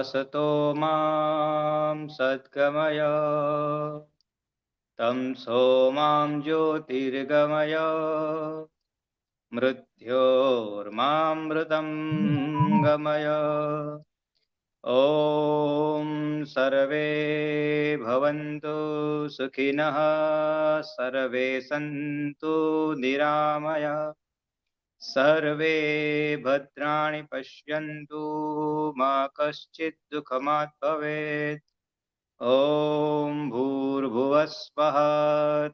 असतो मां सद्गमय तमसो मां ज्योतिर्गमय मृत्योर्मामृतं गमय। ॐ सर्वे भवन्तु सुखिनः सर्वे सन्तु निरामया सर्वे भद्राणि पश्यन्तु मा कश्चित् दुःखमात् भवेत्। ॐ भूर्भुवस्वः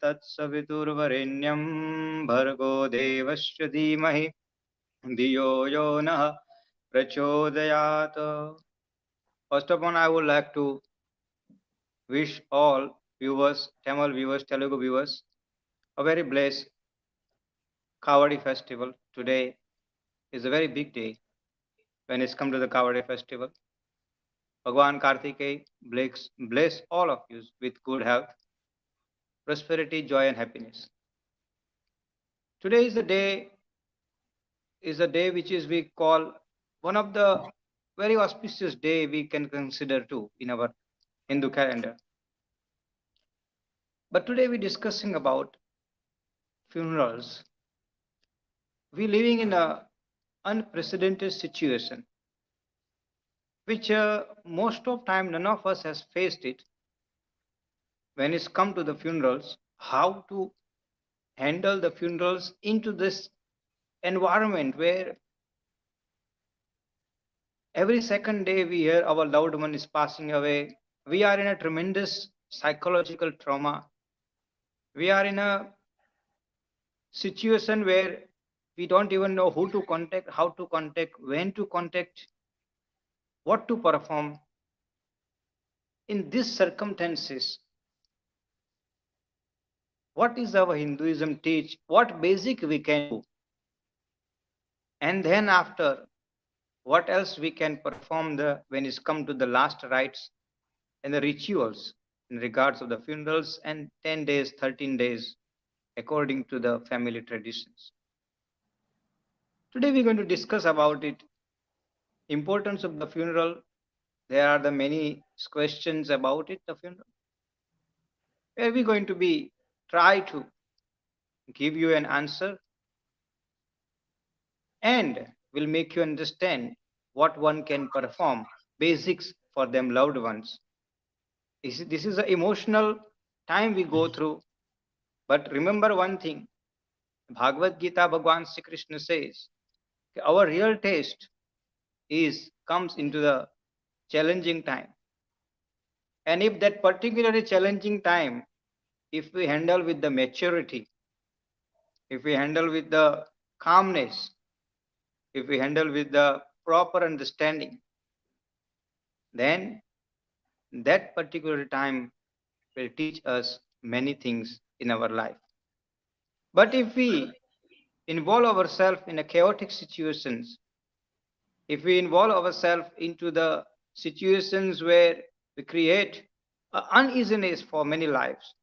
तत्सवितुर्वरेण्यं भर्गो देवस्य धीमहि धियो यो नः प्रचोदयात्। First of all, I would like to wish all viewers, Tamil viewers, Telugu viewers, a very blessed Kavadi festival. Today is a very big day when it's come to the Kavadi festival. Bhagwan Kartikeya bless all of you with good health, prosperity, joy, and happiness. Today is a day which is we call one of the very auspicious day we can consider too in our Hindu calendar. But today we're discussing about funerals. We're living in a unprecedented situation, which most of time none of us has faced it. When it's come to the funerals, how to handle the funerals into this environment where every second day we hear our loved one is passing away. We are in a tremendous psychological trauma. We are in a situation where we don't even know who to contact, how to contact, when to contact, what to perform. In these circumstances, what is our Hinduism teach? What basic we can do? And then after, what else we can perform when it's come to the last rites and the rituals in regards of the funerals and 10 days, 13 days, according to the family traditions. Today we're going to discuss about it, importance of the funeral. There are the many questions about it, the funeral. Where we're going to try to give you an answer and will make you understand what one can perform, basics for them loved ones. This is an emotional time we go through, but remember one thing, Bhagavad Gita, Bhagwan Sri Krishna says, our real taste comes into the challenging time. And if that particularly challenging time, if we handle with the maturity, if we handle with the calmness, if we handle with the proper understanding, then that particular time will teach us many things in our life. But if we involve ourselves in a chaotic situations, if we involve ourselves into the situations where we create uneasiness for many lives,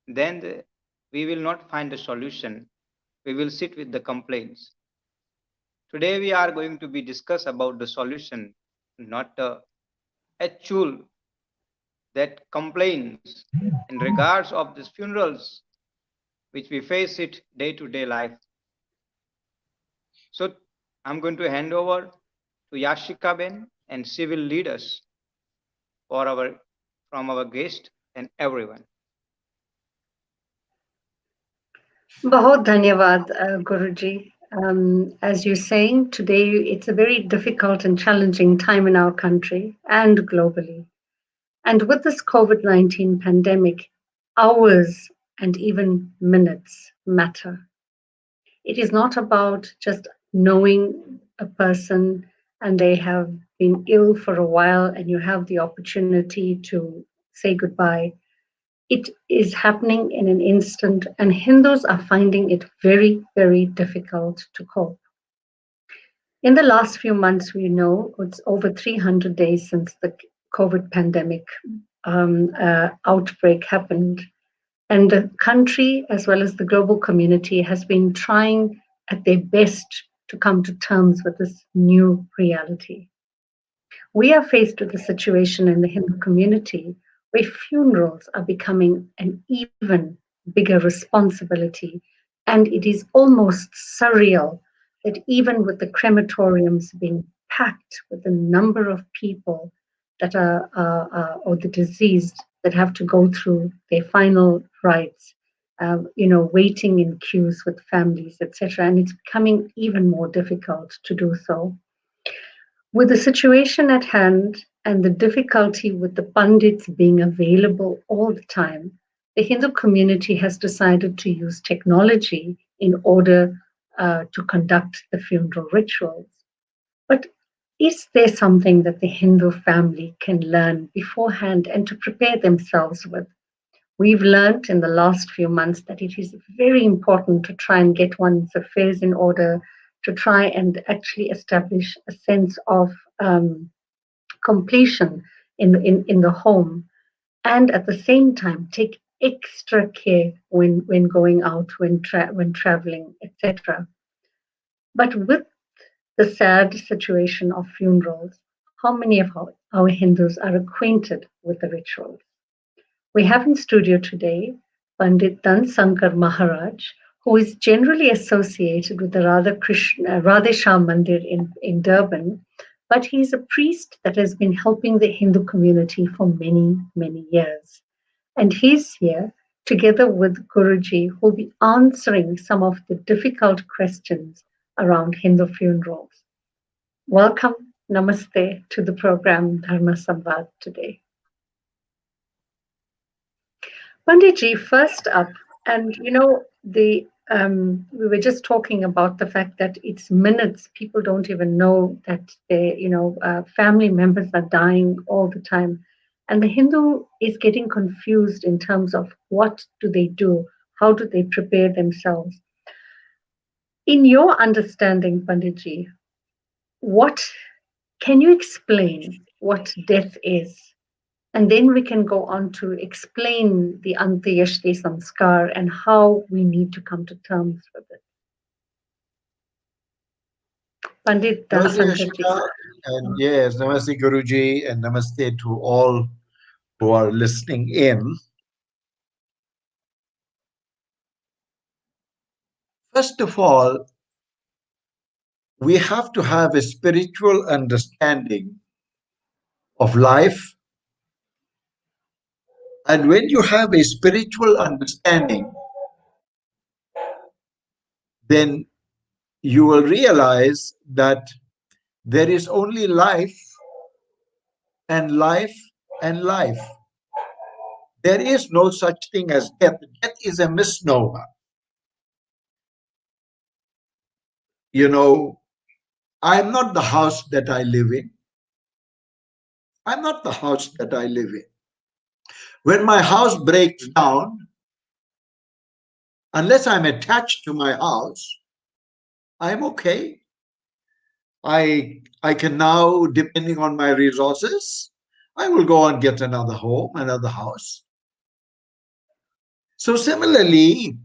then we will not find a solution. We will sit with the complaints. Today we are going to discuss about the solution, not a actual that complains in regards of these funerals which we face it day to day life. So I'm going to hand over to Yashika Ben, and she will lead us from our guest and everyone. Bahut dhanyavad, Guruji. As you're saying, today it's a very difficult and challenging time in our country and globally. And with this COVID-19 pandemic, hours and even minutes matter. It is not about just knowing a person and they have been ill for a while and you have the opportunity to say goodbye. It is happening in an instant, and Hindus are finding it very, very difficult to cope. In the last few months, we know it's over 300 days since the COVID pandemic outbreak happened. And the country, as well as the global community, has been trying at their best to come to terms with this new reality. We are faced with a situation in the Hindu community where funerals are becoming an even bigger responsibility. And it is almost surreal that even with the crematoriums being packed with the number of people that or the deceased that have to go through their final rites, waiting in queues with families, etc. And it's becoming even more difficult to do so. With the situation at hand and the difficulty with the pundits being available all the time, the Hindu community has decided to use technology in order to conduct the funeral rituals. But is there something that the Hindu family can learn beforehand and to prepare themselves with? We've learned in the last few months that it is very important to try and get one's affairs in order, to try and actually establish a sense of completion in the home, and at the same time take extra care when going out, when traveling, etc. But with the sad situation of funerals, how many of our Hindus are acquainted with the rituals? We have in studio today Pandit Dan Sankar Maharaj, who is generally associated with the Radhe Shyam Mandir in Durban, but he's a priest that has been helping the Hindu community for many, many years. And he's here together with Guruji, who will be answering some of the difficult questions around Hindu funerals. Welcome, namaste, to the program Dharma Samvad today. Panditji, first up, and we were just talking about the fact that it's minutes. People don't even know that their, family members are dying all the time. And the Hindu is getting confused in terms of what do they do? How do they prepare themselves? In your understanding, Panditji, what can you explain what death is? And then we can go on to explain the Antyeshti Samskar and how we need to come to terms with it. Pandit Namaste, Dhansankarji. Ashika, and yes, Namaste Guruji, and Namaste to all who are listening in. First of all, we have to have a spiritual understanding of life. And when you have a spiritual understanding, then you will realize that there is only life and life and life. There is no such thing as death. Death is a misnomer. I'm not the house that I live in. I'm not the house that I live in. When my house breaks down, unless I'm attached to my house, I'm okay. I can now, depending on my resources, I will go and get another home, another house. So similarly,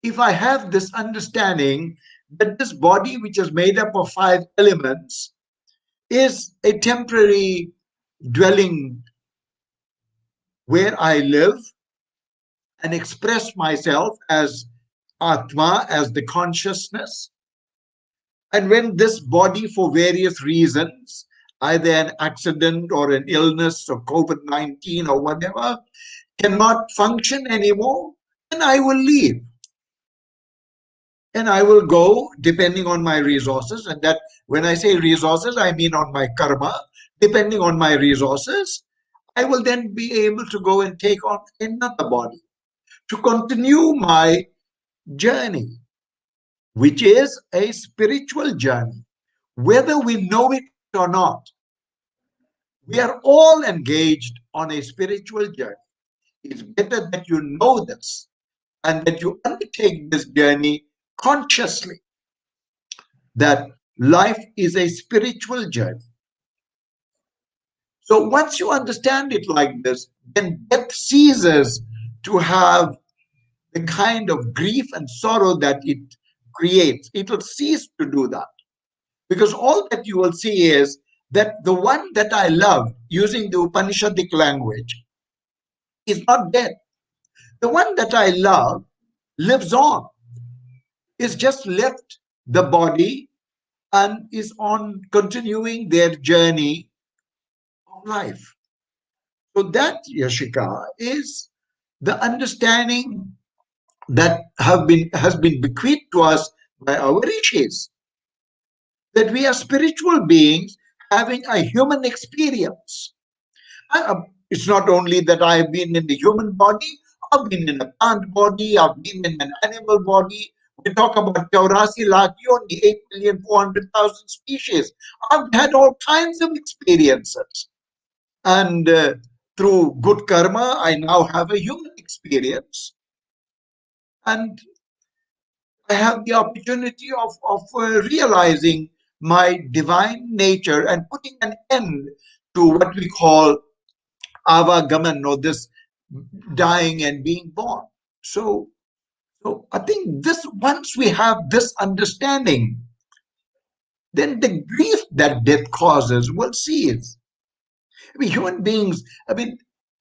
if I have this understanding that this body, which is made up of 5 elements, is a temporary dwelling where I live and express myself as Atma, as the consciousness. And when this body, for various reasons, either an accident or an illness or COVID-19 or whatever, cannot function anymore, then I will leave. And I will go depending on my resources. And that, when I say resources, I mean on my karma. Depending on my resources, I will then be able to go and take on another body to continue my journey, which is a spiritual journey. Whether we know it or not, we are all engaged on a spiritual journey. It's better that you know this and that you undertake this journey consciously, that life is a spiritual journey. So once you understand it like this, then death ceases to have the kind of grief and sorrow that it creates. It will cease to do that. Because all that you will see is that the one that I love, using the Upanishadic language, is not dead. The one that I love lives on, is just left the body and is on continuing their journey of life. So that, Yashika, is the understanding that has been bequeathed to us by our rishis, that we are spiritual beings having a human experience. It's not only that I have been in the human body, I've been in a plant body, I've been in an animal body. We talk about 84 lakh yoni, 8,400,000 species. I've had all kinds of experiences. And through good karma, I now have a human experience. And I have the opportunity of realizing my divine nature and putting an end to what we call avagaman, or this dying and being born. So I think this, once we have this understanding, then the grief that death causes will cease. I mean, human beings, I mean,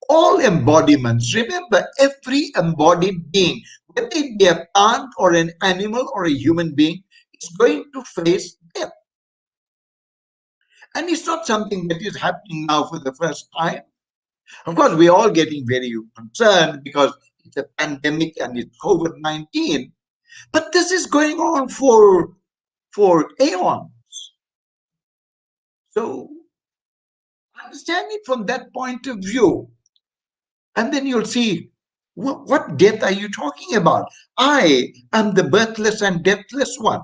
all embodiments, remember, every embodied being, whether it be a plant or an animal or a human being, is going to face death. And it's not something that is happening now for the first time. Of course, we're all getting very concerned because it's a pandemic and it's COVID-19. But this is going on for aeons. So understand it from that point of view. And then you'll see, what death are you talking about? I am the birthless and deathless one.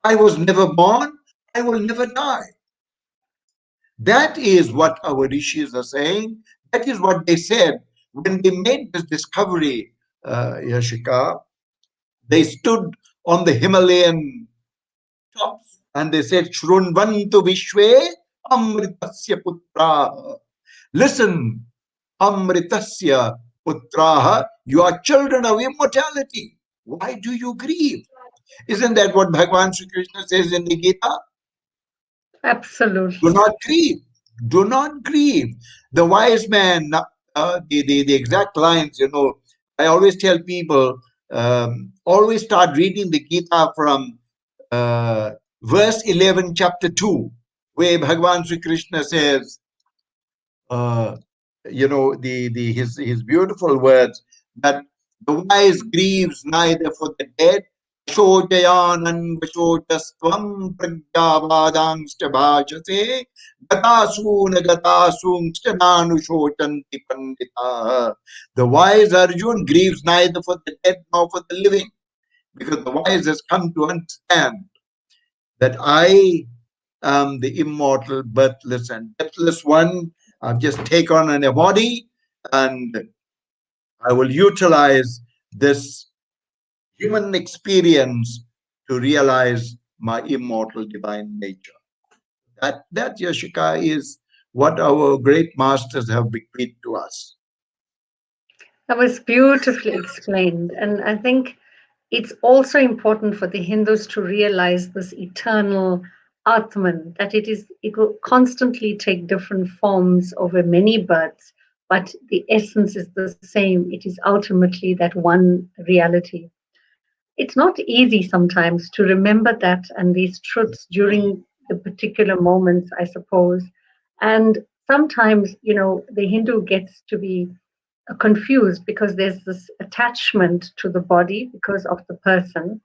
I was never born. I will never die. That is what our rishis are saying. That is what they said when they made this discovery, Yashika. They stood on the Himalayan tops and they said, Shrunvantu Vishwe Amritasya Putra. Listen, Amritasya Putraha, you are children of immortality. Why do you grieve? Isn't that what Bhagavan Sri Krishna says in the Gita? Absolutely. Do not grieve. Do not grieve. The wise man, the exact lines, I always tell people, always start reading the Gita from verse 11, chapter 2, where Bhagavan Sri Krishna says, his beautiful words, that the wise grieves neither for the dead, Shojayanan Vashojastvam Pragyavadangsta Bhajase Gatasuna Gatasungsta Nanushotanti Pandita. The wise Arjun grieves neither for the dead nor for the living, because the wise has come to understand that I am the immortal, birthless, and deathless one. I've just taken on a body, and I will utilize this human experience to realize my immortal divine nature. That Yashika, is what our great masters have bequeathed to us. That was beautifully explained. And I think it's also important for the Hindus to realize this eternal Atman, that it will constantly take different forms over many births, but the essence is the same. It is ultimately that one reality. It's not easy sometimes to remember that and these truths during the particular moments, I suppose. And sometimes, the Hindu gets to be confused because there's this attachment to the body because of the person,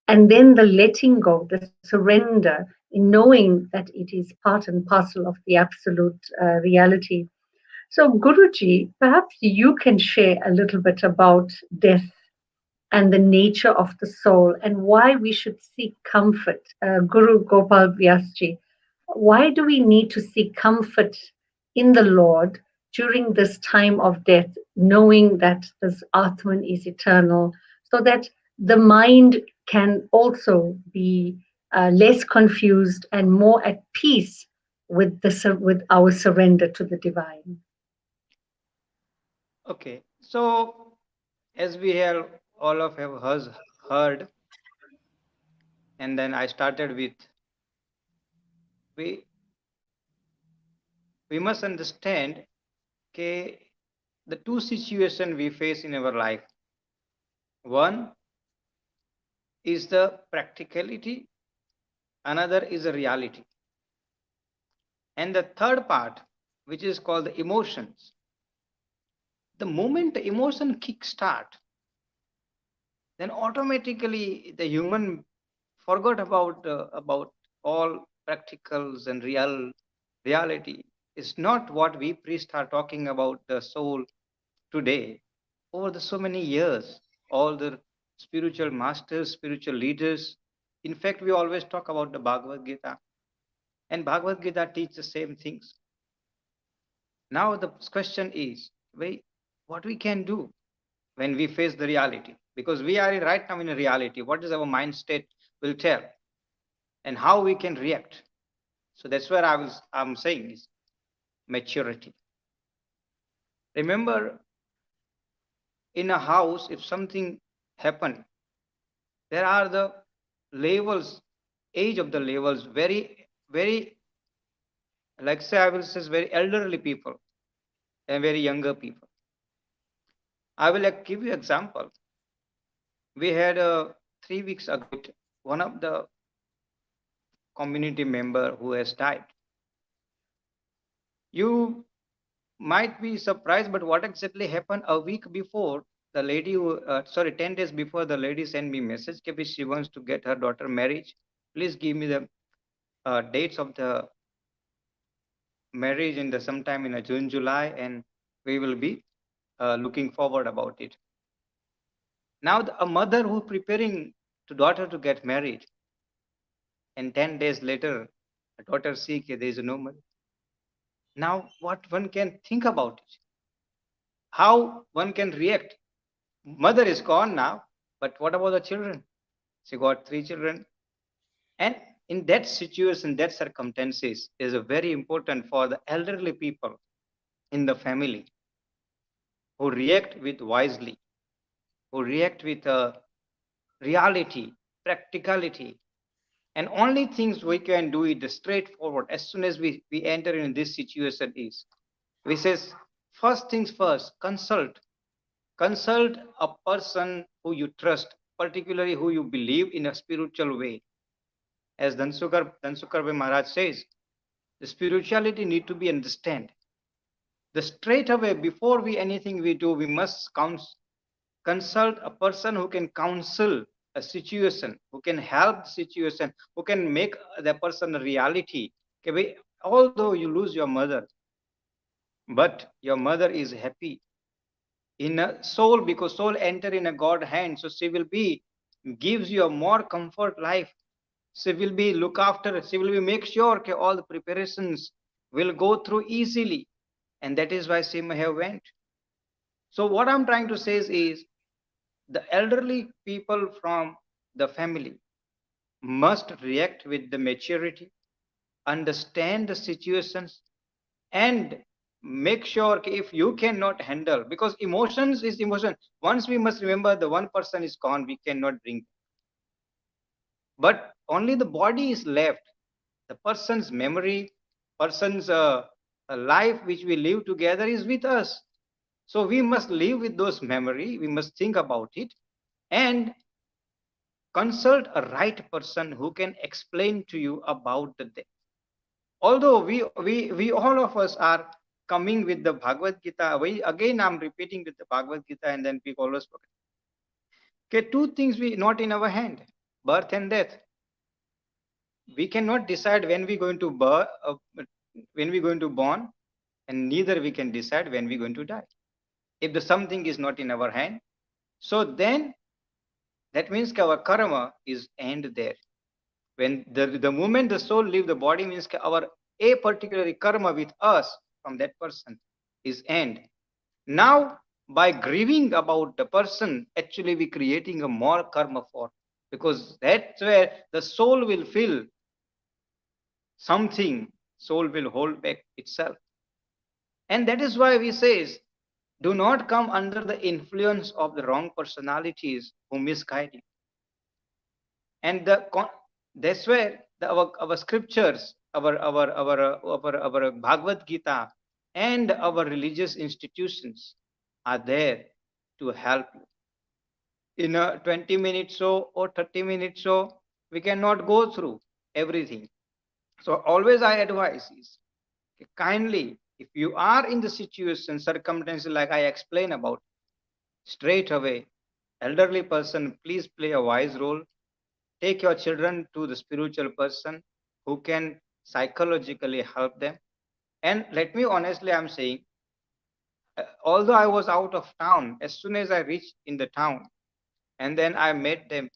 and then the letting go, the surrender in knowing that it is part and parcel of the absolute reality. So, Guruji, perhaps you can share a little bit about death and the nature of the soul and why we should seek comfort. Guru Gopal Vyasji, why do we need to seek comfort in the Lord during this time of death, knowing that this Atman is eternal, so that the mind can also be less confused and more at peace with with our surrender to the divine? Okay, so as we have all of have heard, and then I started with, we we must understand that the two situations we face in our life. One is the practicality, another is a reality. And the third part, which is called the emotions. The moment the emotion kick start, then automatically the human forgot about all practicals and reality. It's not what we priests are talking about the soul today. Over the so many years, all the spiritual masters, spiritual leaders, in fact, we always talk about the Bhagavad Gita, and Bhagavad Gita teaches the same things. Now the question is, what we can do when we face the reality? Because we are right now in a reality. What is our mind state will tell, and how we can react. So that's where I'm saying is maturity. Remember, in a house, if something happened, there are the levels, age of the levels, very, like say I will say very elderly people and very younger people. I will give you example. We had 3 weeks ago one of the community member who has died. You might be surprised, but what exactly happened a week before? The lady who, 10 days before, the lady sent me message that she wants to get her daughter married. Please give me the dates of the marriage in the sometime in June, July, and we will be looking forward about it. Now, a mother who preparing to daughter to get married, and 10 days later, a daughter sick, there is no money. Now, what one can think about it? How one can react? Mother is gone now, but what about the children? She got 3 children. And in that situation, that circumstances is a very important for the elderly people in the family who react with wisely, who react with reality, practicality. And only things we can do it straightforward as soon as we enter in this situation is, we says, first things first, consult a person who you trust, particularly who you believe in a spiritual way. As Dhansukar Maharaj says, the spirituality need to be understand. The straight away before anything we do, we must consult a person who can counsel a situation, who can help the situation, who can make the person a reality. Okay, although you lose your mother, but your mother is happy in a soul, because soul enter in a God hand, so she will be gives you a more comfort life. She will be look after, she will be make sure that all the preparations will go through easily, and that is why she may have went. So what I'm trying to say is the elderly people from the family must react with the maturity, understand the situations, and make sure if you cannot handle, because emotions is emotion. Once we must remember the one person is gone, we cannot bring, but only the body is left. The person's memory, person's life which we live together is with us. So we must live with those memory. We must think about it and consult a right person who can explain to you about the death. Although we all of us are coming with the Bhagavad Gita, again I'm repeating with the Bhagavad Gita, and then people always forget. Okay, two things we not in our hand: birth and death. We cannot decide when we're going to when we're going to born, and neither we can decide when we're going to die. If the something is not in our hand, so then that means our karma is end there. When the moment the soul leave the body, means our a particular karma with us from that person is end. Now by grieving about the person, actually we creating a more karma for, because that's where the soul will feel something, soul will hold back itself. And that is why we says, do not come under the influence of the wrong personalities who misguide you. And that's where our scriptures our Bhagavad Gita and our religious institutions are there to help you. In a 20 minutes or 30 minutes we cannot go through everything. So always I advise is kindly, if you are in the situation, circumstances like I explained about, straight away, elderly person, please play a wise role. Take your children to the spiritual person who can psychologically help them. And let me honestly, I'm saying, although I was out of town, as soon as I reached in the town, and then I met them,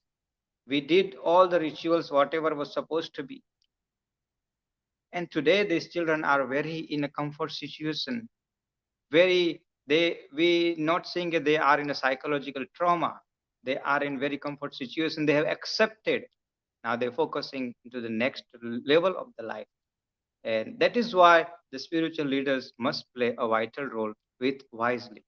we did all the rituals, whatever was supposed to be. And today these children are very in a comfort situation. Very, we not saying that they are in a psychological trauma. They are in very comfort situation. They have accepted. Now they're focusing into the next level of the life. And that is why the spiritual leaders must play a vital role with wisely.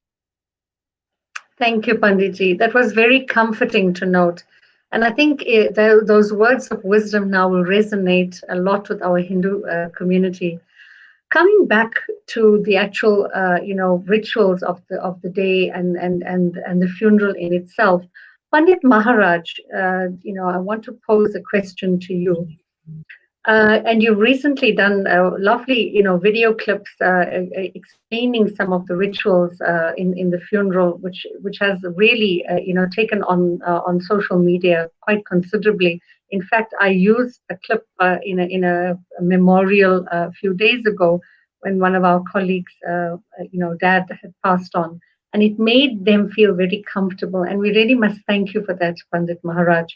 Thank you, Panditji. That was very comforting to note. And I think those words of wisdom now will resonate a lot with our Hindu community. Coming back to the actual, rituals of the day and the funeral in itself, Pandit Maharaj, I want to pose a question to you. And you've recently done lovely, video clips explaining some of the rituals in the funeral, which has really, taken on social media quite considerably. In fact, I used a clip in a memorial a few days ago when one of our colleagues, dad had passed on, and it made them feel very comfortable. And we really must thank you for that, Pandit Maharaj.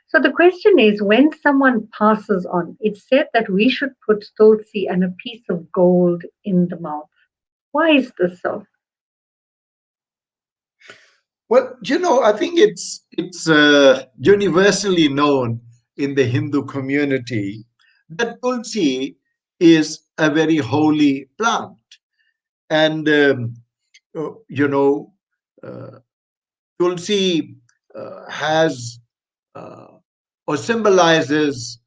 So the question is, when someone passes on, it's said that we should put tulsi and a piece of gold in the mouth. Why is this so? Well, I think it's universally known in the Hindu community that tulsi is a very holy plant, and tulsi has or symbolizes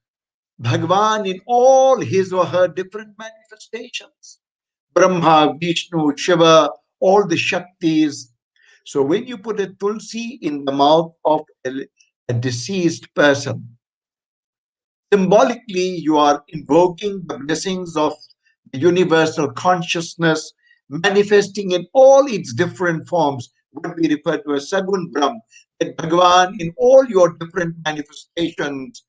Bhagwan in all his or her different manifestations. Brahma, Vishnu, Shiva, all the Shaktis. So when you put a tulsi in the mouth of a deceased person, symbolically you are invoking the blessings of the universal consciousness manifesting in all its different forms, what we refer to as Sagun Brahm, that Bhagavan in all your different manifestations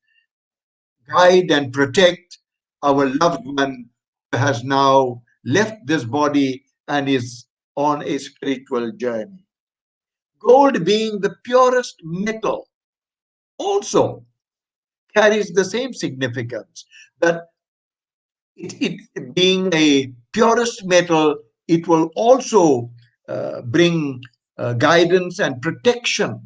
guide and protect our loved one who has now left this body and is on a spiritual journey. Gold, being the purest metal, also carries the same significance, that it being a purest metal, it will also bring guidance and protection.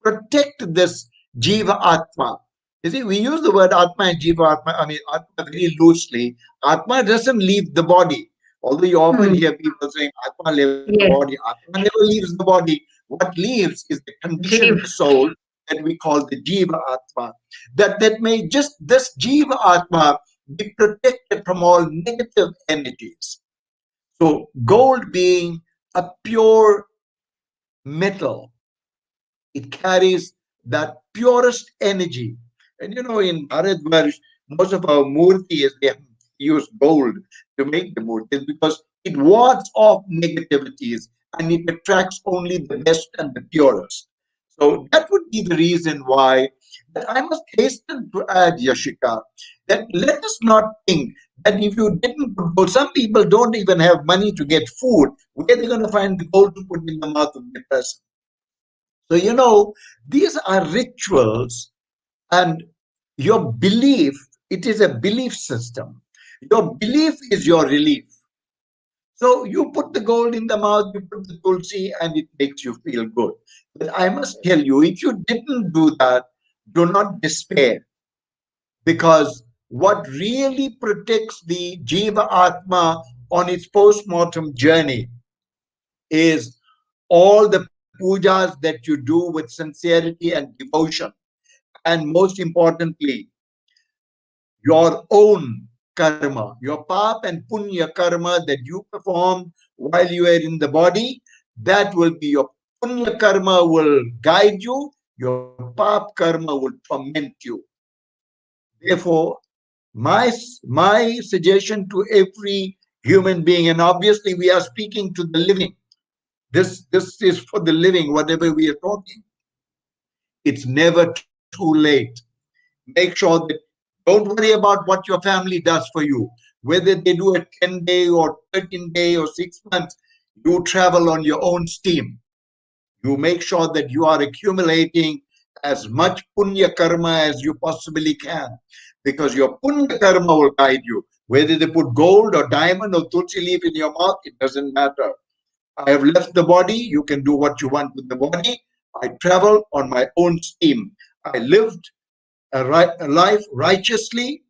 Protect this Jiva Atma. You see, we use the word Atma and Jiva Atma, Atma very loosely. Atma doesn't leave the body. Although you often hear people saying Atma leaves the body. Atma never leaves the body. What leaves is the conditioned soul that we call the Jiva Atma. That may just this Jiva Atma be protected from all negative energies. So gold being a pure metal, it carries that purest energy. And in Bharatvarsh, most of our murtis, they use gold to make the murtis because it wards off negativities and it attracts only the best and the purest. So that would be the reason why that I must hasten to add, Yashika, that let us not think that if you didn't put gold, some people don't even have money to get food. Where are they going to find the gold to put in the mouth of the person? So, these are rituals, and your belief, it is a belief system. Your belief is your relief. So you put the gold in the mouth, you put the tulsi, and it makes you feel good. But I must tell you, if you didn't do that, do not despair. Because what really protects the Jiva Atma on its post-mortem journey is all the pujas that you do with sincerity and devotion. And most importantly, your own karma, your pap and punya karma that you perform while you are in the body, that will be your punya karma will guide you, your pap karma will torment you. Therefore, my suggestion to every human being, and obviously we are speaking to the living. This is for the living, whatever we are talking. It's never too late. Make sure that don't worry about what your family does for you, whether they do a 10-day or 13-day or 6 months. You travel on your own steam. You make sure that you are accumulating as much punya karma as you possibly can, because your punya karma will guide you. Whether they put gold or diamond or tulsi leaf in your mouth, it doesn't matter. I have left the body. You can do what you want with the body. I travel on my own steam. I lived a life righteously,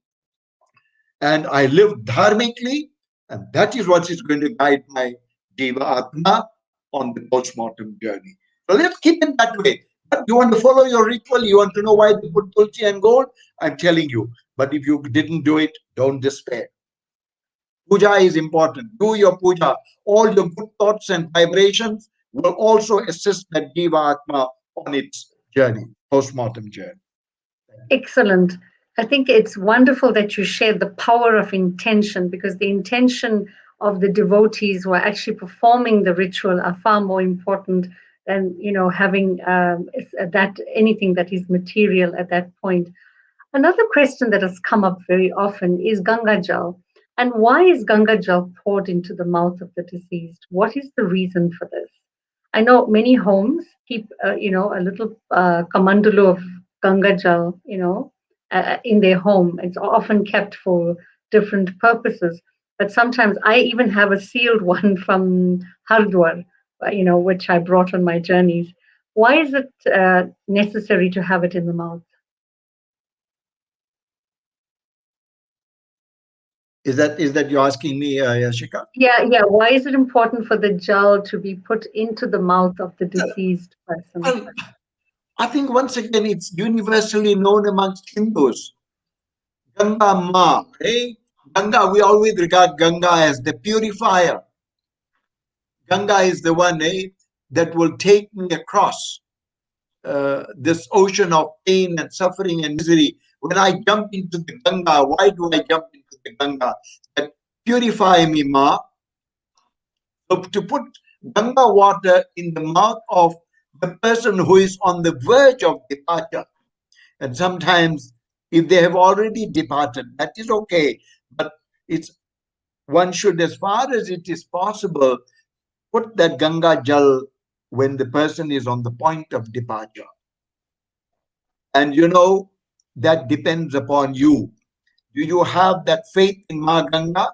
and I lived dharmically, and that is what is going to guide my Jiva Atma on the post-mortem journey. So let's keep it that way. But you want to follow your ritual, you want to know why they put tulsi and gold, I'm telling you. But if you didn't do it, don't despair. Puja is important. Do your puja. All your good thoughts and vibrations will also assist that Jiva Atma on its journey, post-mortem journey. Excellent. I think it's wonderful that you shared the power of intention, because the intention of the devotees who are actually performing the ritual are far more important than having that anything that is material at that point. Another question that has come up very often is Ganga Jal. And why is Ganga Jal poured into the mouth of the deceased? What is the reason for this? I know many homes keep, a little kamandalu of Ganga Jal, in their home. It's often kept for different purposes. But sometimes I even have a sealed one from Hardwar, which I brought on my journeys. Why is it necessary to have it in the mouth? Is that you're asking me, Yashika? Yeah. Why is it important for the jal to be put into the mouth of the deceased person? Well, I think once again it's universally known amongst Hindus. Ganga Ma, eh? Ganga, we always regard Ganga as the purifier. Ganga is the one, that will take me across this ocean of pain and suffering and misery. When I jump into the Ganga, why do I jump into the Ganga? That purify me, Ma. So to put Ganga water in the mouth of the person who is on the verge of departure, and sometimes if they have already departed, that is okay. But it's one should, as far as it is possible, put that Ganga Jal when the person is on the point of departure. And that depends upon you. Do you have that faith in Ma Ganga?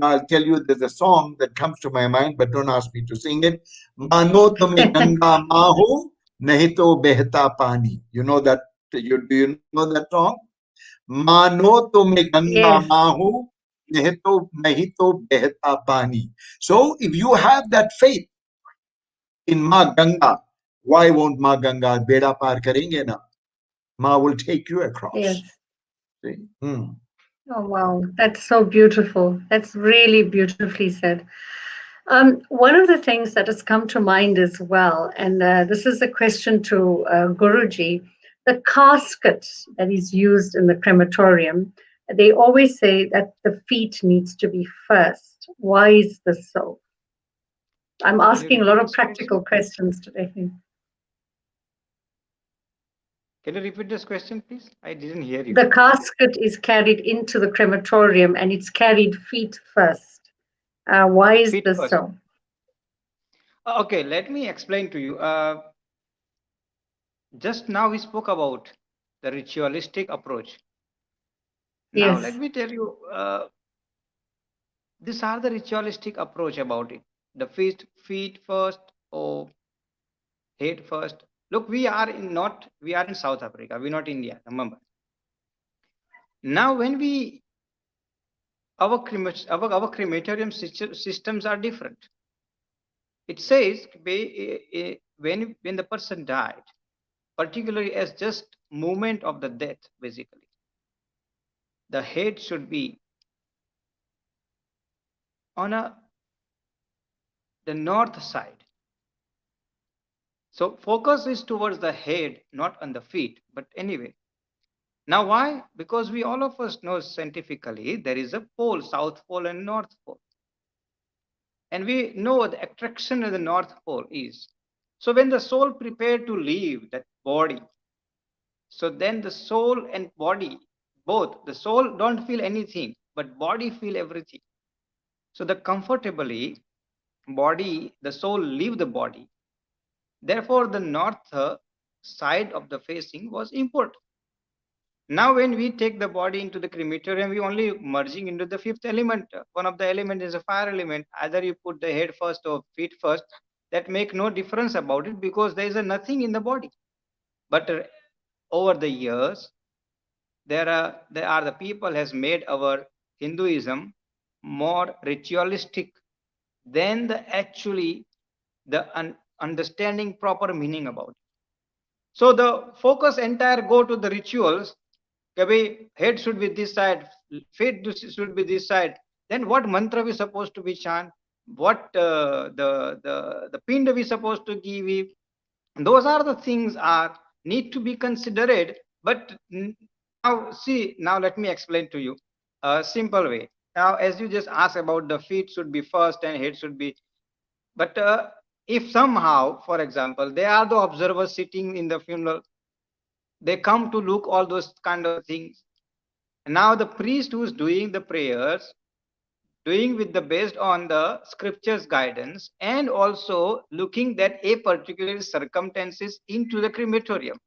I'll tell you, there's a song that comes to my mind, but don't ask me to sing it. Mano tumi Ganga mahu, nahi to behta pani. You know that? Do you know that song? Mano tumi Ganga Yes. mahu, nahi to behta pani. So if you have that faith in Ma Ganga, why won't Ma Ganga beda par karenge na? Ma will take you across. Yes. See? Oh, wow. That's so beautiful. That's really beautifully said. One of the things that has come to mind as well, and this is a question to Guruji, the casket that is used in the crematorium, they always say that the feet needs to be first. Why is this so? I'm asking a lot of practical questions today. Can you repeat this question, please? I didn't hear you. The casket is carried into the crematorium and it's carried feet first. Why is Feet this first. so? Okay, let me explain to you. Just now we spoke about the ritualistic approach. Now Yes. let me tell you, these are the ritualistic approach about it. The feet first or head first. Look, we are in South Africa. We're not India. Remember. Now when our crematorium systems are different. It says when the person died, particularly as just moment of the death, basically, the head should be on the north side. So focus is towards the head, not on the feet. But anyway, now why? Because we all of us know scientifically there is a pole, south pole and north pole. And we know the attraction of the north pole is. So when the soul prepared to leave that body, so then the soul and body, both, the soul don't feel anything, but body feel everything. So the comfortably body, the soul leave the body. Therefore, the north side of the facing was important. Now, when we take the body into the crematorium, we only merging into the fifth element. One of the element is a fire element. Either you put the head first or feet first. That make no difference about it because there is a nothing in the body. But over the years, there are the people has made our Hinduism more ritualistic than the actually the understanding proper meaning about it. So the focus entire go to the rituals. Head should be this side, feet should be this side. Then what mantra we supposed to be chant? What the pind we supposed to give? Those are the things are need to be considered. But now see, now let me explain to you a simple way. Now, as you just asked about the feet should be first and head should be, but if somehow, for example, they are the observers sitting in the funeral, they come to look all those kind of things. Now the priest who's doing the prayers, doing with the based on the scriptures guidance, and also looking that a particular circumstances into the crematorium.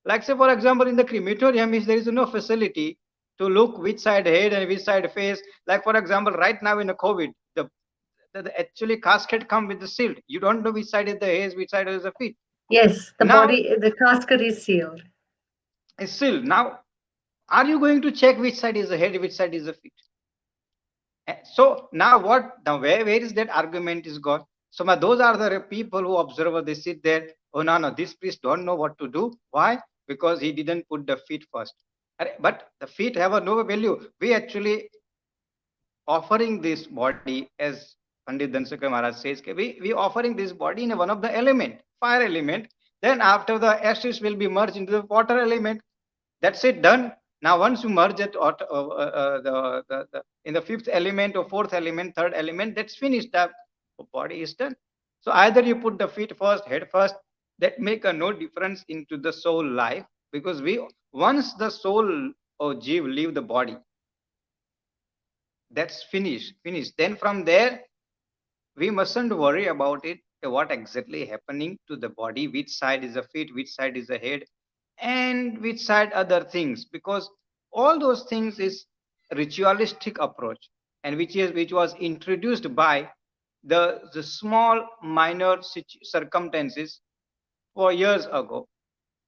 Like say, for example, in the crematorium, if there is no facility to look which side head and which side face. Like for example, right now in the COVID, the actually casket come with the sealed. You don't know which side is the head, which side is the feet. Yes, the Now body, the casket is sealed. it's sealed. Now, are you going to check which side is the head, which side is the feet? So now what? Now where is that argument is gone? So those are the people who observe. They sit there. Oh no, this priest don't know what to do. Why? Because he didn't put the feet first. But the feet have a no value. We actually offering this body, as Pandit Dhanasekaran Maharaj says, we offering this body in one of the element, fire element. Then after the ashes will be merged into the water element. That's it, done. Now once you merge it in the fifth element or fourth element, third element, that's finished. The body is done. So either you put the feet first, head first, that make a no difference into the soul life, because we once the soul or jiv leave the body, that's finished. Then from there, we mustn't worry about it, what exactly happening to the body, which side is the feet, which side is the head, and which side other things, because all those things is ritualistic approach, and which was introduced by the small minor circumstances for years ago.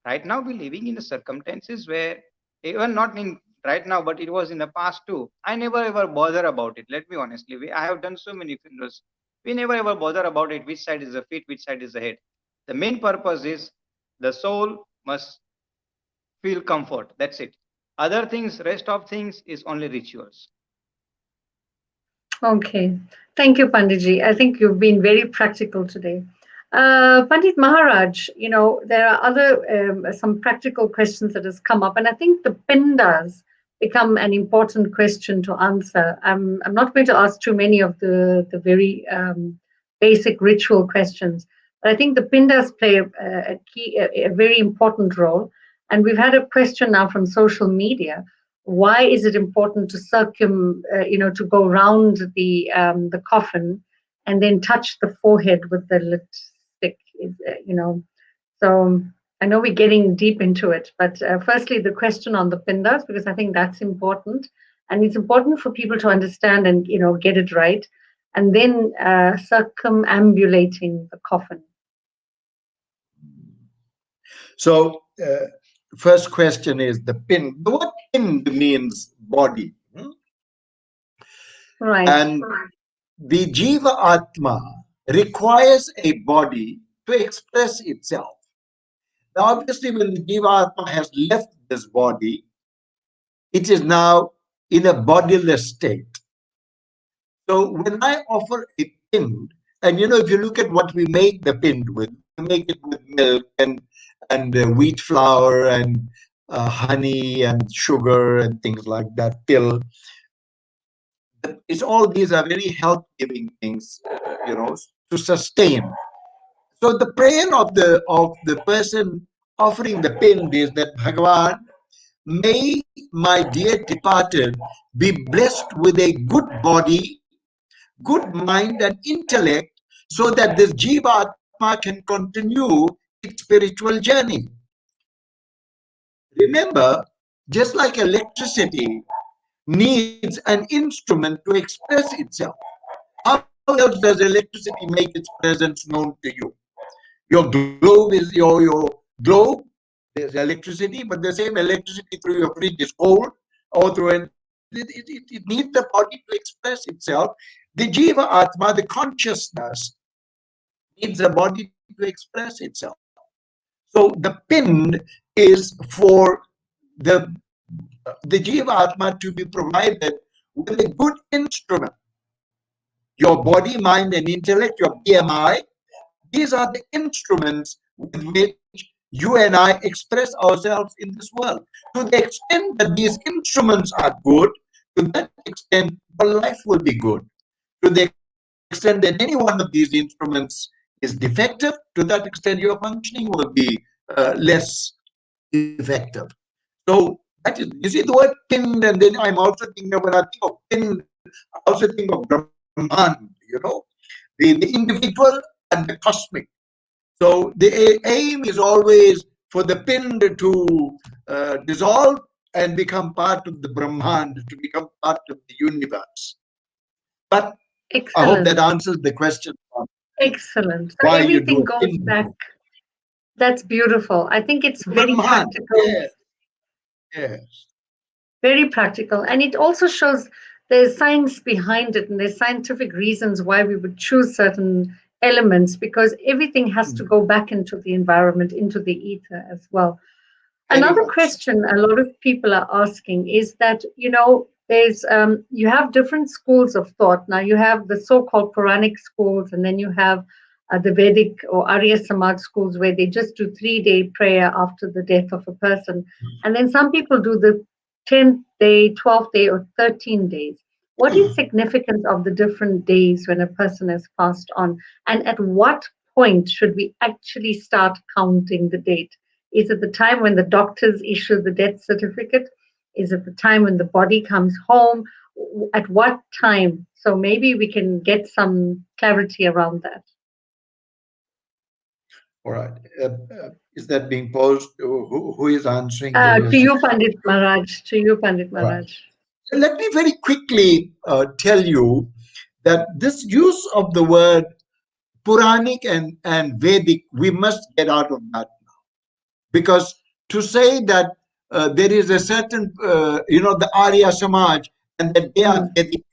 Right now we're living in the circumstances where, even not in right now, but it was in the past too, I never ever bother about it. Let me honestly, I have done so many funerals. We never ever bother about it, which side is the feet, which side is the head. The main purpose is the soul must feel comfort. That's it. Other things, rest of things is only rituals. Okay. Thank you, Panditji. I think you've been very practical today. Pandit Maharaj, there are some practical questions that has come up, and I think the pindas become an important question to answer. I'm not going to ask too many of the very basic ritual questions, but I think the pindas play a very important role. And we've had a question now from social media. Why is it important to to go around the coffin and then touch the forehead with the lipstick? So I know we're getting deep into it, but firstly, the question on the pindas, because I think that's important, and it's important for people to understand and get it right, and then circumambulating the coffin. So, first question is the pin. What pin means body? Right. And the Jiva Atma requires a body to express itself. Now, obviously, when the Jiva Atma has left this body, it is now in a bodiless state. So when I offer a pind, and if you look at what we make the pind with, we make it with milk and wheat flour and honey and sugar and things like that. Till it's all these are very health-giving things, to sustain. So the prayer of the person offering the pind is that Bhagavan, may my dear departed be blessed with a good body, good mind and intellect, so that this Jivatma can continue its spiritual journey. Remember, just like electricity needs an instrument to express itself, how else does electricity make its presence known to you? Your globe is your globe. There's electricity, but the same electricity through your fridge is cold, or through it needs the body to express itself. The Jiva Atma, the consciousness, needs a body to express itself. So the pind is for the Jiva Atma to be provided with a good instrument. Your body, mind, and intellect, your BMI, these are the instruments with which you and I express ourselves in this world. To the extent that these instruments are good, to that extent, your life will be good. To the extent that any one of these instruments is defective, to that extent, your functioning will be less effective. So that is, you see the word pind, and then I'm also thinking of, when I think of pind, I also think of Brahman, the individual and the cosmic. So the aim is always for the pind to dissolve and become part of the Brahman, to become part of the universe. But Excellent. I hope that answers the question. Excellent. So Why you everything do goes pind. back. That's beautiful. I think it's very Brahman. practical. Yes. Yes. Very practical. And it also shows there's science behind it, and there's scientific reasons why we would choose certain elements, because everything has to go back into the environment, into the ether as well. Another question a lot of people are asking is that, there's you have different schools of thought. Now you have the so-called Puranic schools, and then you have the Vedic or Arya Samaj schools, where they just do 3-day prayer after the death of a person. And then some people do the 10th day, 12th day, or 13 days. What is significance of the different days when a person has passed on? And at what point should we actually start counting the date? Is it the time when the doctors issue the death certificate? Is it the time when the body comes home? At what time? So maybe we can get some clarity around that. All right. Is that being posed? Who is answering? To you, Pandit Maharaj. To you, Pandit Maharaj. Right. Let me very quickly tell you that this use of the word Puranic and Vedic, we must get out of that now. Because to say that there is a certain, the Arya Samaj, and that they are Vedic,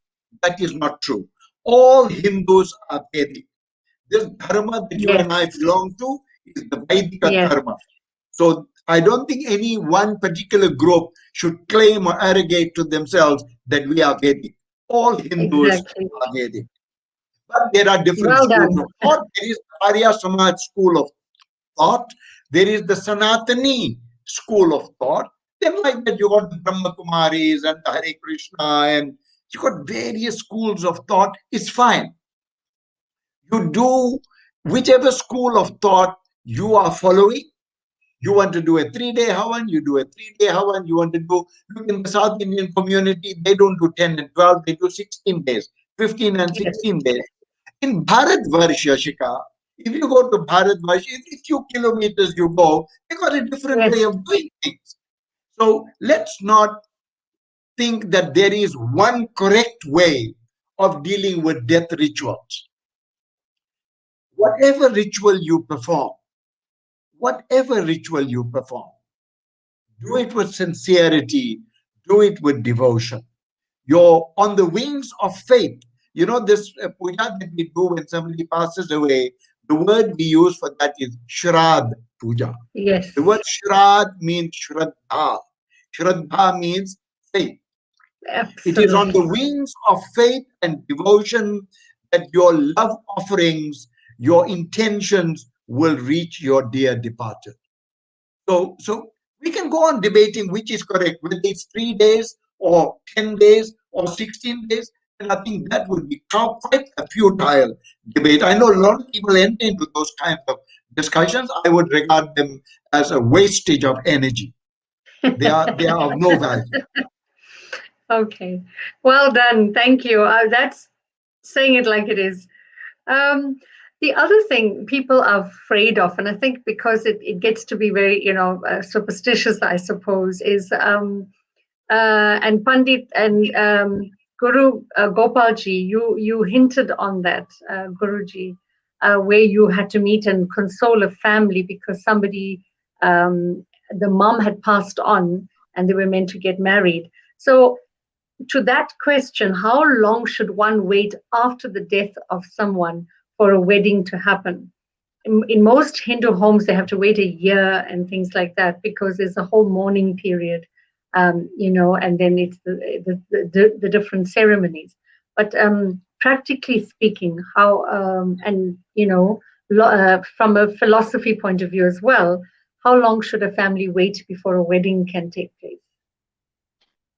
that is not true. All Hindus are Vedic. This dharma that you and I belong to is the Vaidika dharma. So I don't think any one particular group should claim or arrogate to themselves that we are Vedic. All Hindus are Vedic. But there are different schools of thought. There is the Arya Samaj school of thought. There is the Sanatani school of thought. Then like that you got the Brahma Kumaris and the Hare Krishna, and you got various schools of thought. It's fine. You do whichever school of thought you are following. You want to do a 3-day Havan, you do a 3-day Havan. You want to do, look, in the South Indian community, they don't do 10 and 12, they do 16 days, 15 and 16 days. In Bharatvarsh, Shika, if you go to Bharatvarsh, every few kilometers you go, they got a different way of doing things. So let's not think that there is one correct way of dealing with death rituals. Whatever ritual you perform, do it with sincerity, do it with devotion. You're on the wings of faith. This puja that we do when somebody passes away, the word we use for that is Shrad Puja. Yes. The word Shrad means Shraddha. Shraddha means faith. It is on the Absolutely. wings of faith and devotion that your love offerings, your intentions will reach your dear departed. So we can go on debating which is correct, whether it's 3 days or 10 days or 16 days. And I think that would be quite a futile debate. I know a lot of people enter into those kinds of discussions. I would regard them as a wastage of energy. They are of no value. Okay. Well done. Thank you. That's saying it like it is. Um, the other thing people are afraid of, and I think because it gets to be very, superstitious, I suppose, is and Pandit and Guru Gopalji, you hinted on that, Guruji, where you had to meet and console a family because somebody, the mom had passed on and they were meant to get married. So, to that question, how long should one wait after the death of someone for a wedding to happen? In most Hindu homes, they have to wait a year and things like that because there's a whole mourning period, and then it's the different ceremonies. But practically speaking, how from a philosophy point of view as well, how long should a family wait before a wedding can take place?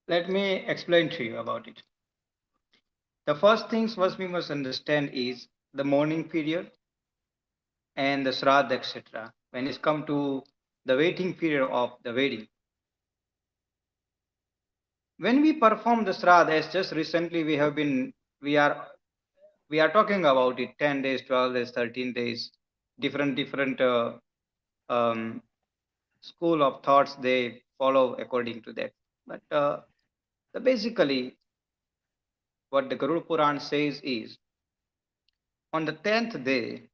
Let me explain to you about it. The first things first we must understand is the mourning period and the Shraddha, etc. When it's come to the waiting period of the wedding. When we perform the Shraddha, as just recently we are talking about it, 10 days, 12 days, 13 days, different um, school of thoughts they follow according to that. But basically, what the Garuda Puran says is on the 10th day,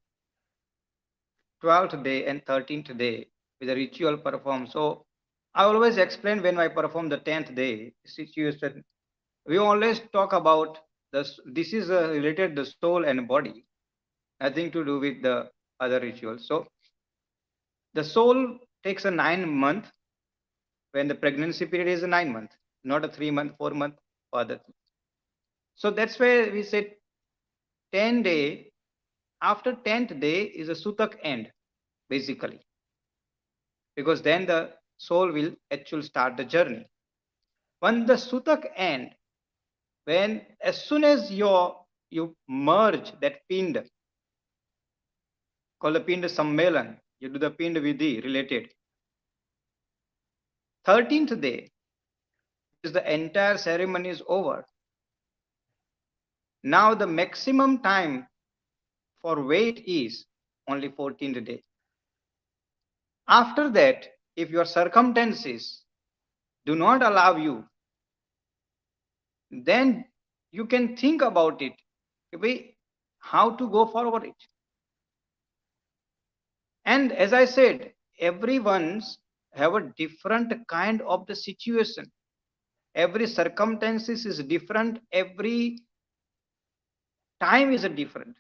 12th day, and 13th day, with a ritual performed. So I always explain when I perform the 10th day situation, we always talk about this. This is related the soul and body, nothing to do with the other rituals. So the soul takes a 9 month when the pregnancy period is a 9 month, not a 3 month, 4 month, or other. So that's why we said 10 day. After 10th day is a sutak end, basically, because then the soul will actually start the journey. When the sutak end, when as soon as you merge that pind, called the pind sammelan, you do the pind vidhi related. 13th day is the entire ceremony is over. Now the maximum time for wait is only 14th day. After that, if your circumstances do not allow you, then you can think about it, how to go forward it. And as I said, everyone's have a different kind of the situation. Every circumstances is different. Every time is a different.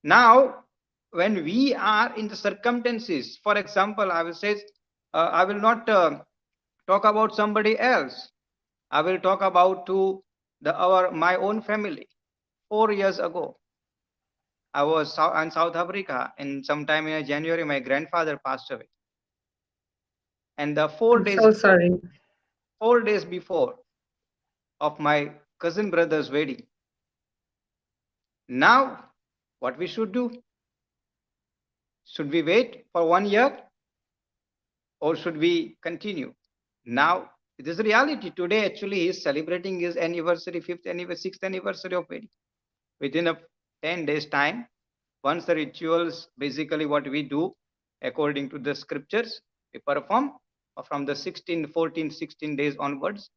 Now, when we are in the circumstances, for example, I will say, I will not talk about somebody else. I will talk about to my own family. 4 years ago, I was in South Africa, and sometime in January, my grandfather passed away. And the I'm so sorry. 4 days before of my cousin brother's wedding. Now, what we should do? Should we wait for 1 year or should we continue? Now, it is reality. Today, actually, he is celebrating his anniversary, 5th anniversary, 6th anniversary of wedding. Within a 10 days time, once the rituals, basically what we do according to the scriptures, we perform from the 16, 14, 16 days onwards,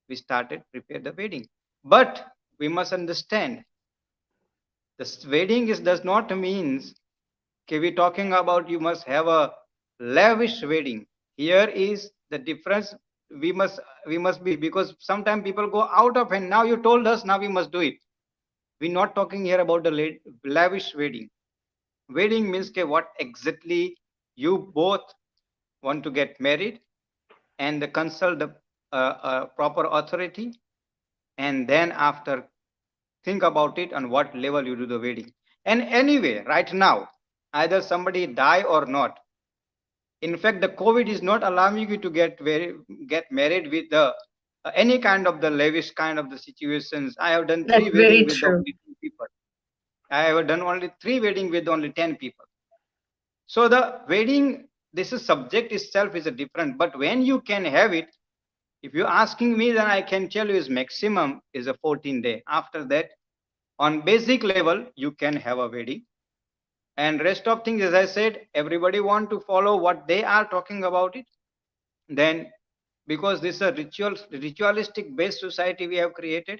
we started prepare the wedding. But we must understand this wedding does not means okay, we talking about you must have a lavish wedding. Here is the difference. We must be, because sometimes people go out of hand. Now you told us, now we must do it. We're not talking here about the lavish wedding. Wedding means okay, what exactly you both want to get married and consult the proper authority and then after think about it on what level you do the wedding. And anyway, right now, either somebody die or not. In fact, the COVID is not allowing you to get married with the any kind of the lavish kind of the situations. I have done That's three very wedding with true. only 2 people. I have done only three wedding with only 10 people. So the wedding, this is subject itself is a different. But when you can have it, if you're asking me, then I can tell you is maximum is a 14 day. After that, on basic level, you can have a wedding. And rest of things, as I said, everybody want to follow what they are talking about it. Then, because this is a ritualistic based society we have created,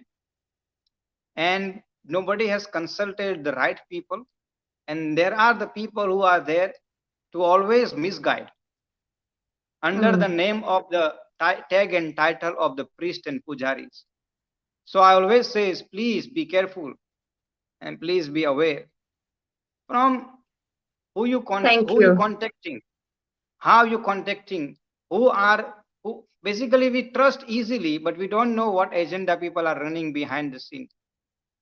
and nobody has consulted the right people, and there are the people who are there to always misguide under the name of the tag and title of the priest and pujaris. So I always say, please be careful and please be aware from who Thank you you. contacting, how you contacting, who basically we trust easily, but we don't know what agenda people are running behind the scene.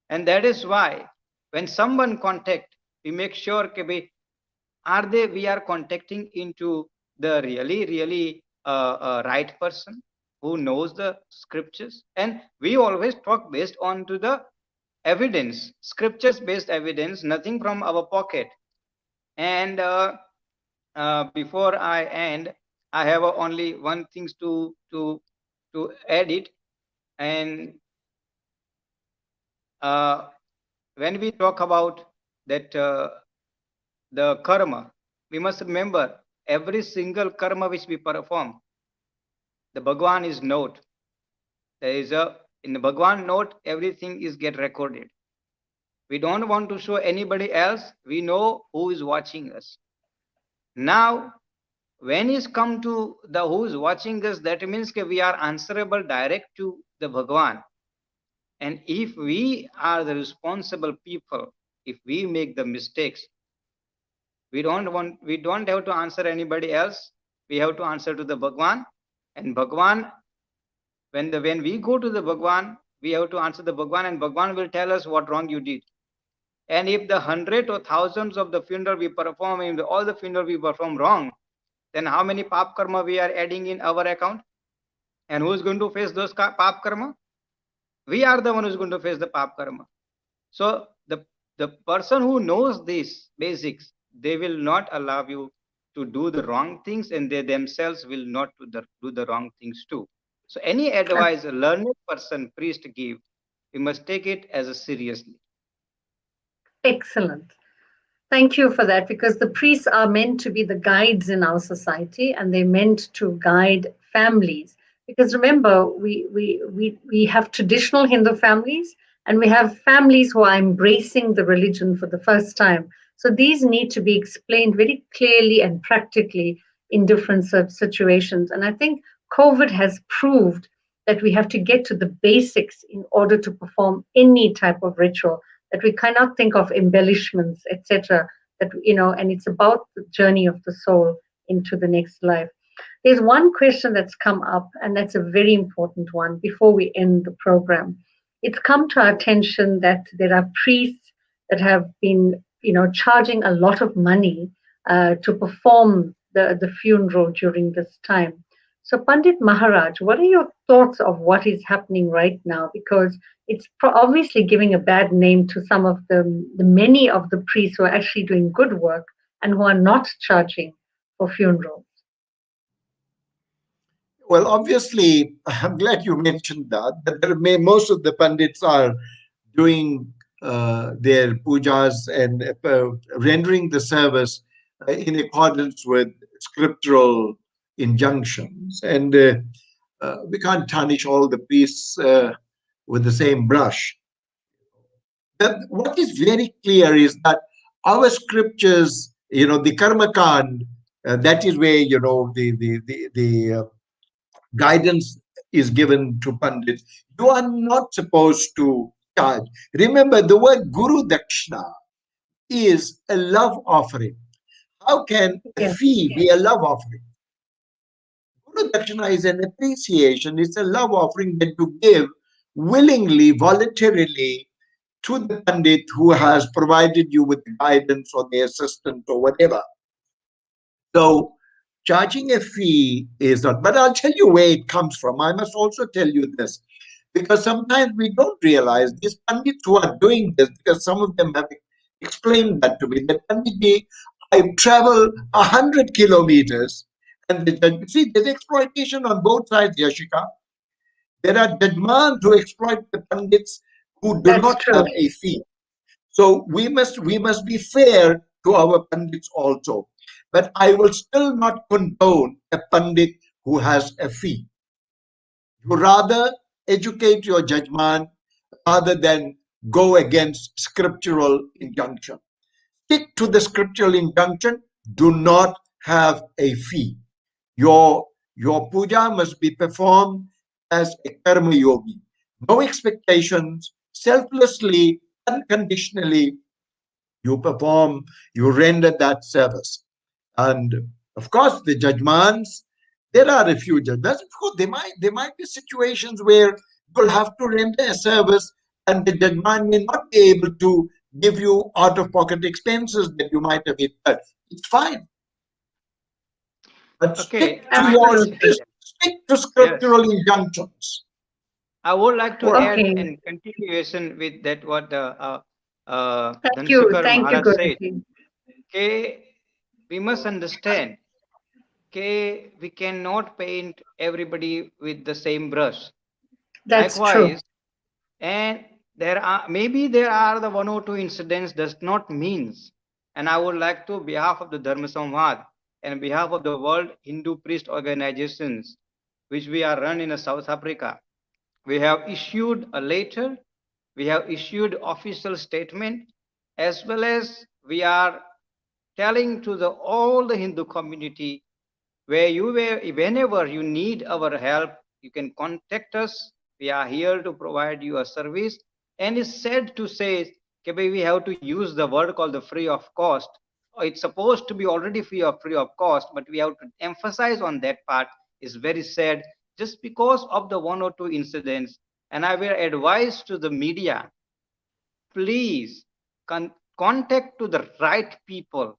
And that is why when someone contact, we make sure we are contacting into the really right person who knows the scriptures. And we always talk based on to the evidence, scriptures based evidence, nothing from our pocket. And before I end, I have only one things to add it. And when we talk about that the karma, we must remember every single karma which we perform, the Bhagwan is note. There is a in the Bhagwan note, everything is get recorded. We don't want to show anybody else. We know who is watching us. Now, when is come to the who is watching us, that means that we are answerable direct to the Bhagwan. And if we are the responsible people, if we make the mistakes, we don't have to answer anybody else. We have to answer to the Bhagwan. And Bhagwan, when we go to the Bhagwan, we have to answer the Bhagwan, and Bhagwan will tell us what wrong you did. And if the hundred or thousands of the funeral we perform, and all the funeral we perform wrong, then how many pap karma we are adding in our account? And who is going to face those pap karma? We are the one who is going to face the pap karma. So the person who knows these basics, they will not allow you to do the wrong things, and they themselves will not do the wrong things too. So any advice a learned person, priest give, we must take it as a seriously. Excellent. Thank you for that, because the priests are meant to be the guides in our society, and they're meant to guide families. Because remember, we have traditional Hindu families, and we have families who are embracing the religion for the first time. So these need to be explained very clearly and practically in different situations. And I think COVID has proved that we have to get to the basics in order to perform any type of ritual, that we cannot think of embellishments, etc. That and it's about the journey of the soul into the next life. There's one question that's come up, and that's a very important one before we end the program. It's come to our attention that there are priests that have been, charging a lot of money to perform the funeral during this time. So, Pandit Maharaj, what are your thoughts of what is happening right now? Because it's obviously giving a bad name to some of the many of the priests who are actually doing good work and who are not charging for funerals. Well, obviously, I'm glad you mentioned that most of the pandits are doing their pujas and rendering the service in accordance with scriptural injunctions. And we can't tarnish all the priests with the same brush. What is very clear is that our scriptures, the Karma Kand, that is where, the guidance is given to Pandits. You are not supposed to charge. Remember, the word Guru Dakshina is a love offering. How can a Yes. fee be a love offering? Guru Dakshina is an appreciation, it's a love offering that you give willingly, voluntarily to the Pandit who has provided you with the guidance or the assistant or whatever. So charging a fee is not, but I'll tell you where it comes from. I must also tell you this, because sometimes we don't realize these Pandits who are doing this, because some of them have explained that to me, that Panditji, I travel 100 kilometers, and you see, there's exploitation on both sides, Yashika. There are Jajmans who exploit the Pandits who do That's not true. have a fee. So we must be fair to our Pandits also. But I will still not condone a Pandit who has a fee. You rather educate your Jajman rather than go against scriptural injunction. Stick to the scriptural injunction. Do not have a fee. Your puja must be performed as a karma yogi. No expectations, selflessly, unconditionally, you perform, you render that service. And of course, the judgments, there are a few judgments. Of course, there might be situations where you'll have to render a service and the judgment may not be able to give you out of pocket expenses that you might have incurred. It's fine. But Okay, Absolutely. stick to yes. scriptural injunctions. I would like to Well, add Okay. in continuation with that what Thank you. Dhanshukar Thank you, Maharaj said. Guruji. Okay, we must understand. Okay, we cannot paint everybody with the same brush. That's true. Likewise, and there are the one or two incidents does not means. And I would like to, behalf of the Dharma Samvad and behalf of the World Hindu Priest Organizations, which we are run in South Africa, we have issued a letter, we have issued official statement, as well as we are telling to the all the Hindu community whenever you need our help, you can contact us. We are here to provide you a service. And it's said to say, okay, we have to use the word called the free of cost. It's supposed to be already free of cost, but we have to emphasize on that part. Is very sad just because of the one or two incidents. And I will advise to the media, please contact to the right people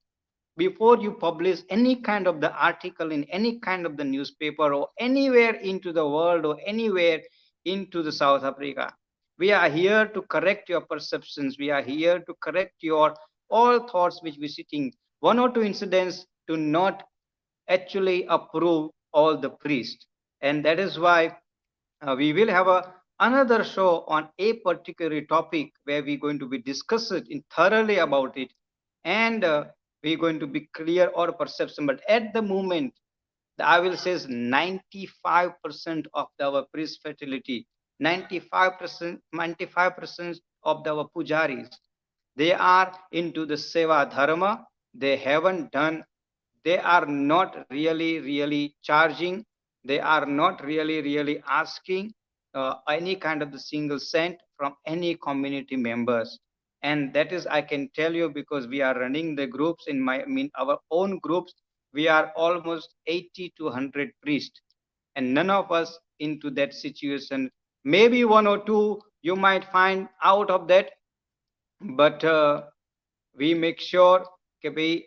before you publish any kind of the article in any kind of the newspaper or anywhere into the world or anywhere into the South Africa. We are here to correct your perceptions. We are here to correct your all thoughts which we sitting. One or two incidents do not actually approve all the priests. And that is why we will have another show on a particular topic where we're going to be discussing it thoroughly about it, and we're going to be clear our perception. But at the moment, I will say 95% of our priest fertility, 95% of our pujaris, they are into the seva dharma. They haven't done, they are not really charging, they are not really asking any kind of the single cent from any community members. And that is, I can tell you, because we are running the groups in our own groups. We are almost 80 to 100 priests, and none of us into that situation. Maybe one or two you might find out of that, but we make sure that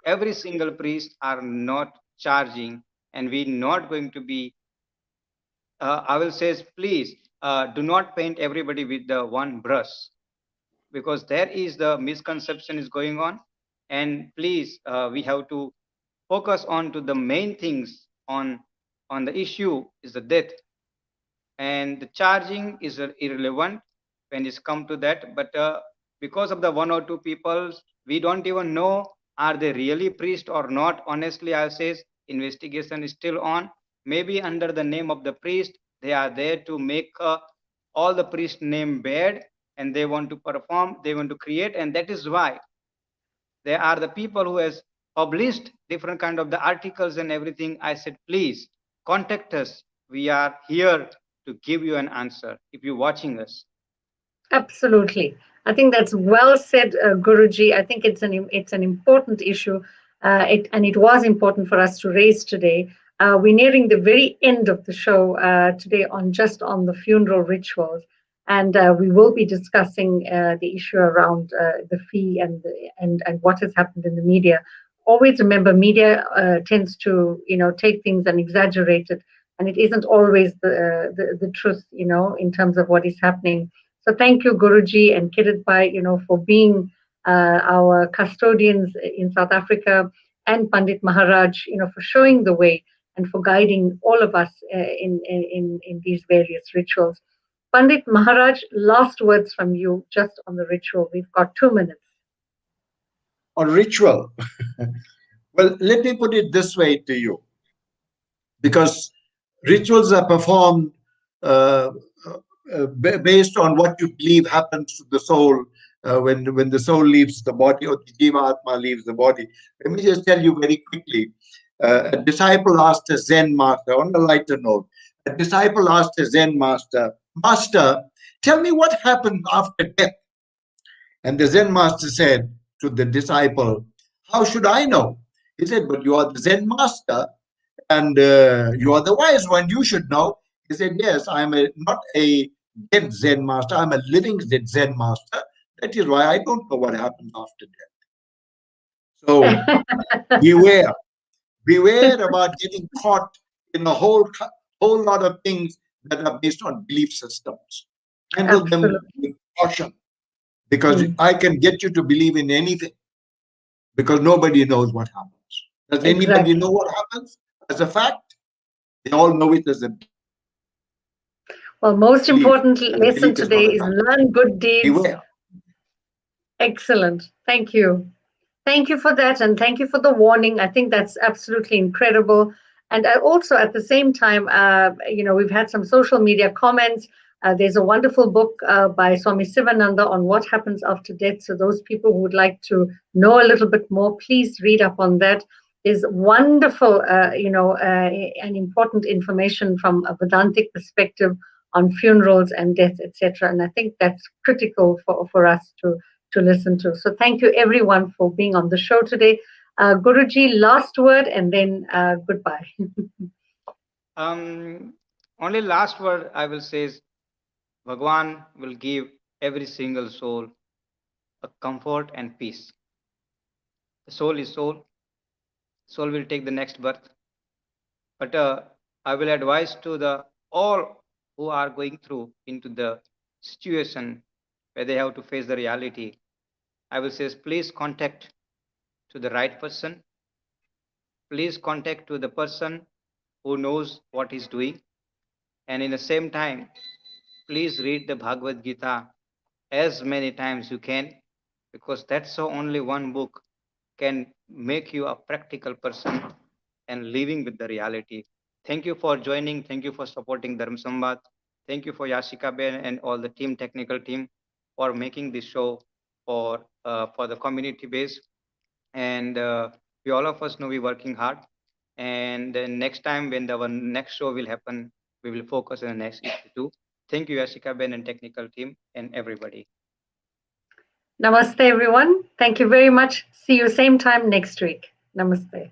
every single priest are not charging, and we not going to be. I will say, please do not paint everybody with the one brush, because there is the misconception is going on. And please, we have to focus on to the main things on the issue is the death, and the charging is irrelevant when it's come to that. But because of the one or two people, we don't even know are they really priest or not. Honestly, I says investigation is still on. Maybe under the name of the priest, they are there to make all the priest name bad, and they want to perform, they want to create. And that is why there are the people who has published different kind of the articles and everything. I said, please contact us. We are here to give you an answer if you're watching us. Absolutely. I think that's well said, Guruji. I think it's an important issue, and it was important for us to raise today. We're nearing the very end of the show today on the funeral rituals, and we will be discussing the issue around the fee and what has happened in the media. Always remember, media tends to take things and exaggerate it, and it isn't always the truth, in terms of what is happening. So thank you, Guruji and Kirit Bhai, for being our custodians in South Africa, and Pandit Maharaj, for showing the way and for guiding all of us in these various rituals. Pandit Maharaj, last words from you just on the ritual. We've got 2 minutes. On ritual, well, let me put it this way to you, because rituals are performed based on what you believe happens to the soul when the soul leaves the body, or the Jiva Atma leaves the body. Let me just tell you very quickly. A disciple asked a Zen master, on a lighter note, a disciple asked a Zen master, "Master, tell me what happens after death." And the Zen master said to the disciple, "How should I know?" He said, "But you are the Zen master, and you are the wise one. You should know." He said, "Yes, I'm not a dead Zen master. I'm a living Zen master. That is why I don't know what happens after death." So beware about getting caught in a whole lot of things that are based on belief systems. Handle them with caution, because I can get you to believe in anything, because nobody knows what happens. Does anybody know what happens as a fact? They all know it as a belief. Well, most important lesson today is learn good deeds. Beware. Excellent. Thank you. Thank you for that, and thank you for the warning. I think that's absolutely incredible. And also, at the same time, we've had some social media comments. There's a wonderful book by Swami Sivananda on what happens after death. So those people who would like to know a little bit more, please read up on that. There's wonderful, and important information from a Vedantic perspective on funerals and death, etc. And I think that's critical for us to listen to. So thank you everyone for being on the show today. Guruji, last word, and then goodbye. Only last word I will say is, Bhagwan will give every single soul a comfort and peace. The soul is soul. Soul will take the next birth. But I will advise to all who are going through into the situation where they have to face the reality. I will say, please contact to the right person. Please contact to the person who knows what he's doing. And in the same time, please read the Bhagavad Gita as many times you can, because that's the only one book can make you a practical person and living with the reality. Thank you for joining. Thank you for supporting Dharm Samvad. Thank you for Yashika Ben and all the technical team for making this show for the community base. And we all of us know we're working hard. And then next time when our next show will happen, we will focus on the next issue too. Thank you, Yashika Ben and technical team and everybody. Namaste, everyone. Thank you very much. See you same time next week. Namaste.